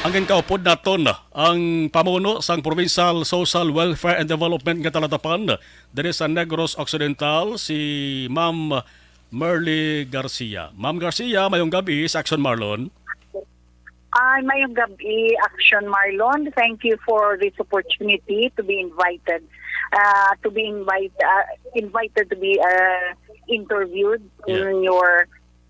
Ang kaupod naton ang pamuno sang Provincial Social Welfare and Development nga talatapan diri sa Negros Occidental si Ma'am Merle Garcia. Ma'am Garcia, mayong gabi sa Aksyon Marlon. Ay, mayong gabi, Aksyon Marlon. Thank you for this opportunity to be invited to be interviewed in your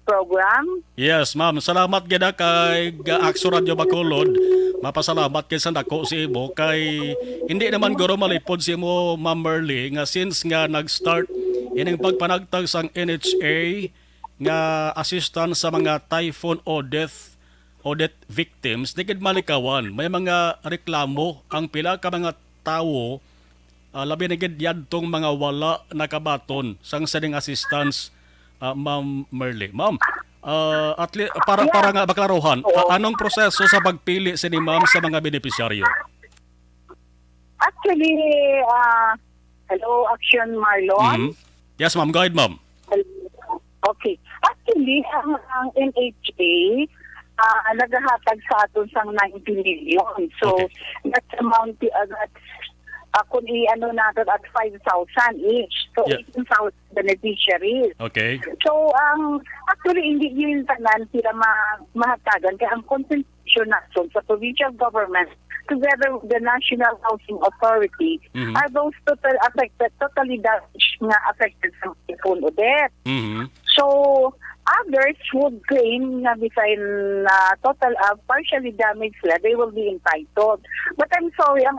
program. Yes, ma'am. Salamat gid kay Aksyon Radio Bacolod. Mapasalamat kay sa nako si imo kay hindi naman guro malipod si imo, Ma'am Merle, nga since nga nag-start ining pagpanagtag sang NHA nga assistance sa mga typhoon o death victims, di gid malikawan. May mga reklamo ang pila ka mga tawo, labi na gid yadtong mga wala nakabaton sang sading assistance, Ma'am Merle. Ma'am, para nga baklaruhan, anong proseso sa pagpili si ni Ma'am sa mga benepisyaryo? Actually, hello, Aksyon Marlon. Yes, ma'am. Go ahead, ma'am. Okay. Actually, ang NHA, naghahatag sa aton sang 90 million. So, Okay. that's amount, kung i-ano natin at 5,000 each. So, Yeah. 18,000 beneficiaries. Okay. So, actually, hindi yun tanan sila mahatagan. Kaya ang concentration natin sa provincial government together with the National Housing Authority are those totally damaged nga affected sa typhoon o death. So, others would claim na bisan total partially damaged sila, they will be entitled. But I'm sorry, ang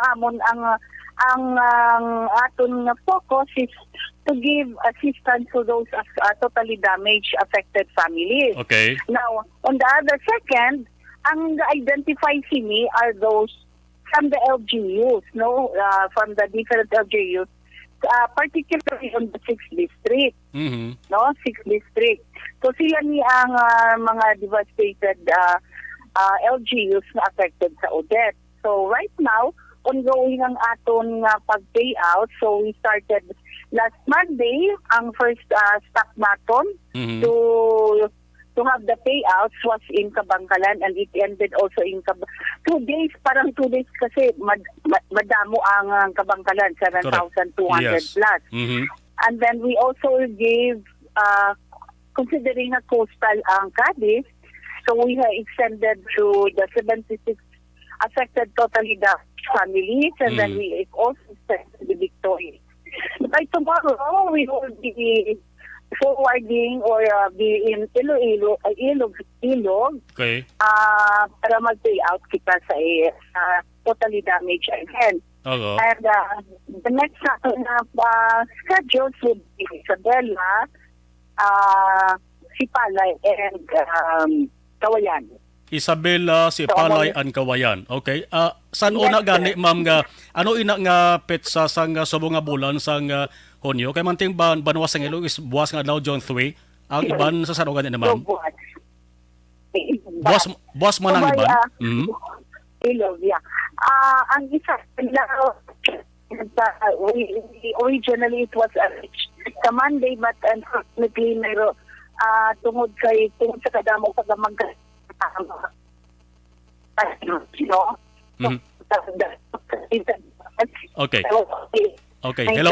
aton focus is to give assistance to those totally damaged affected families. Okay. Now, on the other second, ang identify sini are those from the LGUs, from the different LGUs, particularly on the 6th district. 6th district. So sila ni ang mga devastated LGUs na affected sa Odette. So right now, ongoing ang aton pag-payout. So we started last Monday ang first stock naton to have the payouts was in Kabangkalan and it ended also in 2 days, parang 2 days kasi madamo ang Kabangkalan, 7,200 Yes. plus. And then we also gave, considering a coastal ang Cadiz, so we have extended to the 76 affected totally the families, and then we also extended the Victoria. By tomorrow, we will be forwarding or be in Ilog, Okay. para mag-payout kita sa totally damaged again. Oo. And the next schedule would be Isabela, Sipalay, and Kawayan. Isabela, Sipalay, and Kawayan. Okay. San una gani, ma'am, nga ano ina nga petsa sang subong nga bulan sang Hunyo? Kay manting banwas sang Ilog is buwas nga daw John 3. Ang iban sa saan gani na, ma'am? Buwas man ang iban? Ilog, yeah. Ang isa, originally it was sa Monday, but unfortunately, tungod sa kadamo Okay. Okay. Hello.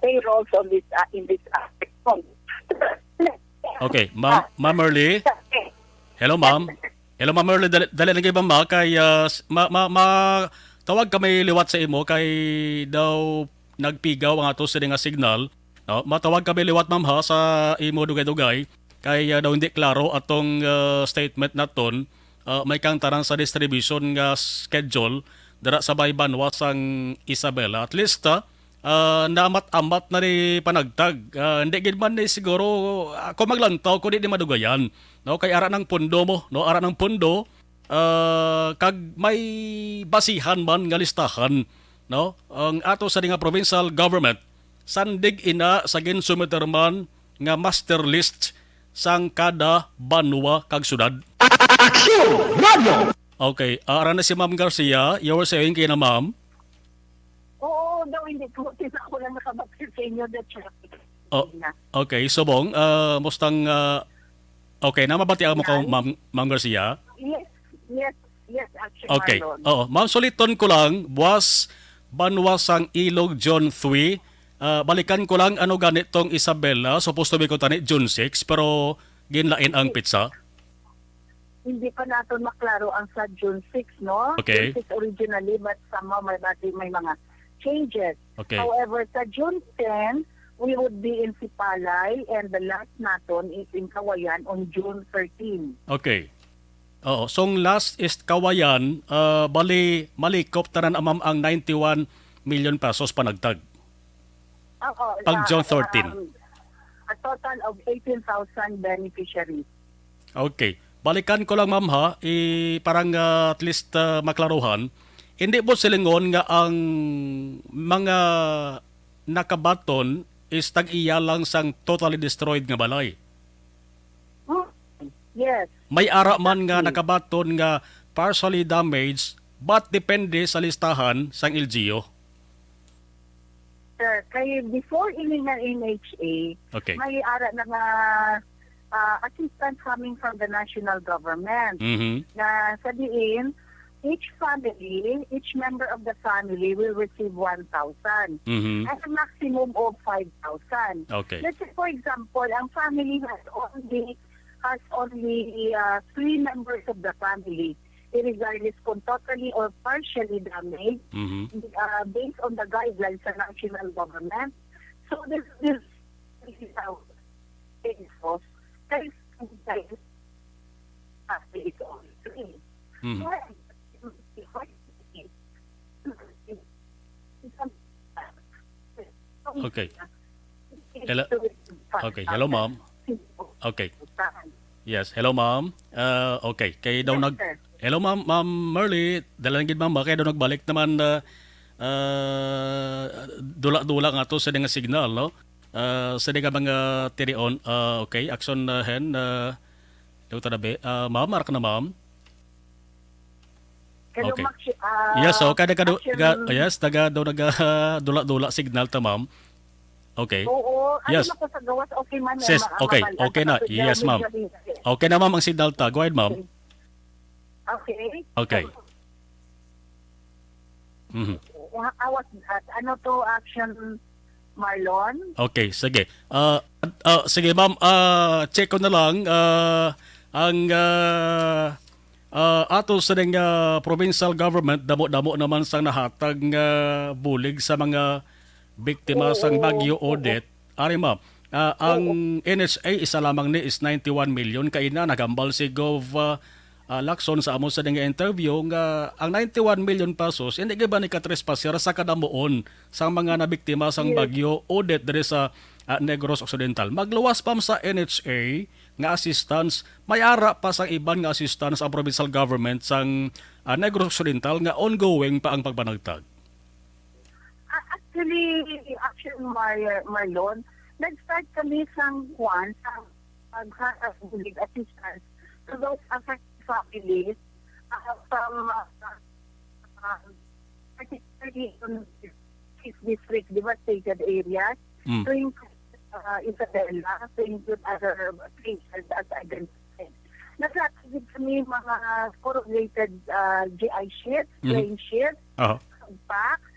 Payrolls on this in this aspect. Okay. Ma'am Merle. Hello, ma'am. Hello, Ma'am Merle. Dali na kayo ba, ma? Kay, tawag kami liwat sa imo kay daw nagpigaw ang ato sa nga signal. No? Matawag kami liwat, ma'am, ha, sa imo dugay-dugay. Kay daw hindi klaro atong statement naton. May kang tarang sa distribution nga schedule dara sa Baybanwa sang Isabela. At least, naamat-amat na rin panagtag. Hindi gid man siguro ako maglantaw kung di madugayan. No, kay ara ng pundo mo, no, ara ng pundo kag may basihan man nga listahan, no, ang ato sa nga provincial government sandig ina sa ginsumiter man nga master list sang kada banwa kag syudad. Aksyon Radio. Okay, ara na si Ma'am Garcia, you were saying kay na, ma'am? Oo, daw hindi ko. Ako lang nakabakit sa inyo na traffic. Okay, subong, mustang, okay, namabati mo ka, Ma'am Garcia? Yes, Yes, Aksyon, Okay. Marlon. Oo. Ma'am, suliton ko lang, buwas banwasang ilog John 3. Balikan ko lang ano ganitong Isabela. Supposed to be ko tani June 6, pero ginlain ang pizza. Hindi pa natin maklaro ang sa June 6, no? Okay. June 6 originally, but somehow may mga changes. Okay. However, sa June 10, we would be in Sipalay, and the last naton is in Kawayan on June 13. Okay. Oo. So, last is Kawayan, bali malikop tanan amam ang 91 million pesos panagtag. Oo, Pag June 13. A total of 18,000 beneficiaries. Okay. Balikan ko lang ma'am ha, parang at least maklaruhan. Hindi po silingon nga ang mga nakabaton is tag-iya lang sang totally destroyed nga balay. Yes. May ara man nga nakabaton nga partially damaged but depende sa listahan sang LGU. Sir, kay before ilingan NHA, Okay. may ara na nga assistance coming from the national government. Mhm. Na sabihin, each family, each member of the family will receive 1,000 Mhm. at a maximum of 5,000. Okay. Let's say, for example, ang family has only 3 members of the family, regardless kung totally or partially damaged, Mhm. based on the guidelines sa national government. So this is how it goes. Is only 3. Mhm. Okay. Hello. Okay. Hello, ma'am. Okay. Yes. Hello, ma'am. Okay. Kay daw nag Hello, ma'am Merle. Dalang gid ma'am, kay daw nagbalik naman dula-dula nga to sa nga signal, no? Sa nga mga tirion. Okay. Aksyon hen daw tanabe. Ma'am, mark na ma'am. Hello, Okay. Maxi, Yes, so kada Aksyon. yes, naga dula-dula signal ta ma'am. Okay. Oo. Yes. Ano ko sa gawas? Okay man. Sis, okay. Okay na. Yes, ma'am. Okay na ma'am ang signal ta. Go ahead, ma'am. Okay. Okay. Mhm. How was that? Ano to, Aksyon, Marlon? Okay, sige. Sige ma'am, check ko na lang ang ato sa provincial government damo-damo naman sang nahatag bulig sa mga biktima sang Bagyo Odette. Ari ma'am, ang NHA isa lamang ni is 91 million kay na nagambal si Gov Lacson sa amo sa nga interview nga ang 91 million pesos hindi ba ni katrespaser sa kadamuon sa mga nabiktima sang Bagyo Odette diri sa Negros Occidental. Magluwas pam sa NHA nga assistance, may ara pa sang iban nga assistance ang provincial government sang Negros Occidental nga ongoing pa ang pagpanagtag. Actually, Aksyon, Marlon, nag-start kami sang pagbulig assistance to those affected families from particularly in six district devastated areas to include Isabela, to include other places as identified. Nag-activate kami mga correlated GI sheets, plain sheets, packs,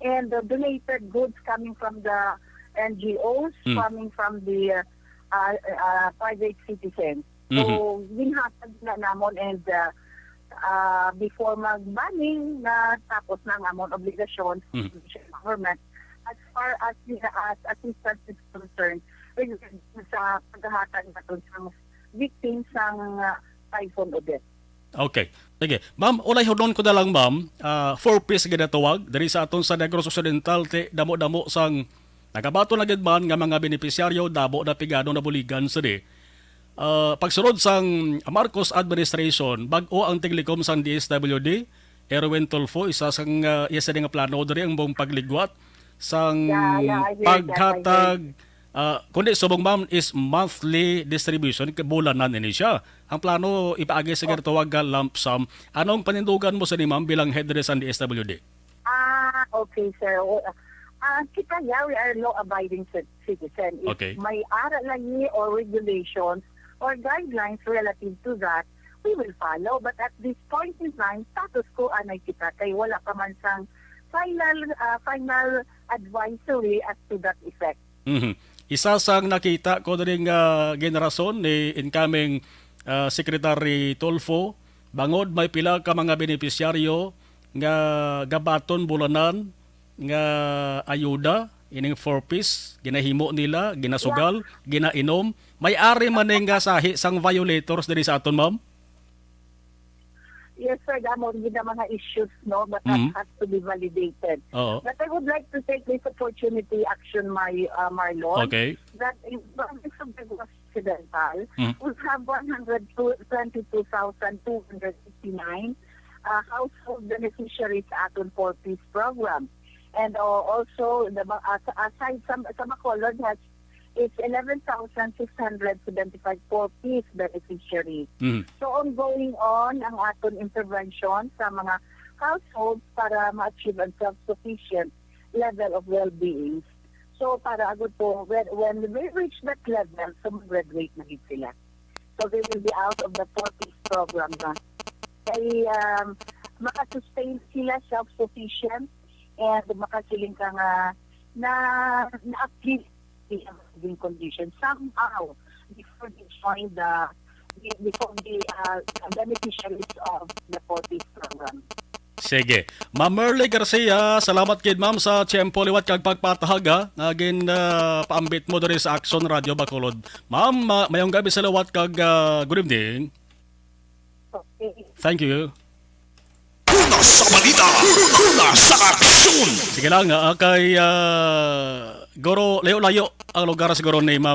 and donated goods coming from the NGOs, coming from the private citizens. So, ginhatag na namon and before mag-banning na tapos na ang amon obligasyon sa government as far as assistance is concerned sa paghahatag natin sa victims ng Typhoon Odette. Okay. Sige. Ma'am, ulay hodon ko na lang ma'am, 4-piece ginatawag diri sa aton sa Negros Occidental te damo-damo sang nagabato na gid man nga mga benepisyaryo dabo na pigado na buligan sa di. Pagsunod sang Marcos administration, bag-o ang tiglikom sang DSWD, Erwin Tulfo, isa sang isa nga plano diri ang buong pagligwat sang paghatag kundi subong ma'am is monthly distribution bulanan ini siya. Ang plano ipaagi sa tawag nga lump sum. Anong panindugan mo sa ni ma'am bilang head sa DSWD? Okay, sir. Kita we are law-abiding citizen. If Okay. may aral lang or regulations or guidelines relative to that, we will follow. But at this point in time, status quo anay kita kay wala pa man sang final advisory as to that effect. Isa sang nakita ko ring generasyon ni incoming Secretary Tulfo, bangod may pila ka mga benepisyaryo nga gabaton bulanan nga ayuda ining 4-piece ginahimo nila, ginasugal, ginainom. May-ari man nga sahi sang violators diri sa aton, ma'am? Yes, sir. Damo rin na mga issues, no? But that has to be validated. Oo. But I would like to take this opportunity, Aksyon, Marlon, Okay. that in province of the Occidental, we have 122,259 household beneficiaries aton 4-piece program. And also, aside some Bacolod has it's 11,675 4-piece beneficiaries. So ongoing on ang aton intervention sa mga households para ma-achieve ang self-sufficient level of well-being. So para agad po, when they reach that level, so mag-graduate na gid sila. So they will be out of the 4-piece program na. Kaya makasustain sila self-sufficient and makasiling ka nga na-achieve living conditions somehow before they join the beneficiaries of the 4-piece program. Sige. Ma'am Merle Garcia, salamat kid ma'am sa tiyempo liwat kag pagpatahaga naging paambit mo diri sa Aksyon Radio Bacolod. Ma'am, mayong gabi sa liwat kag good evening. Okay. Thank you. Una sa balita, una sa aksyon. Sige lang, kay Goro, layo-layo ang lugar siguro ni ma'am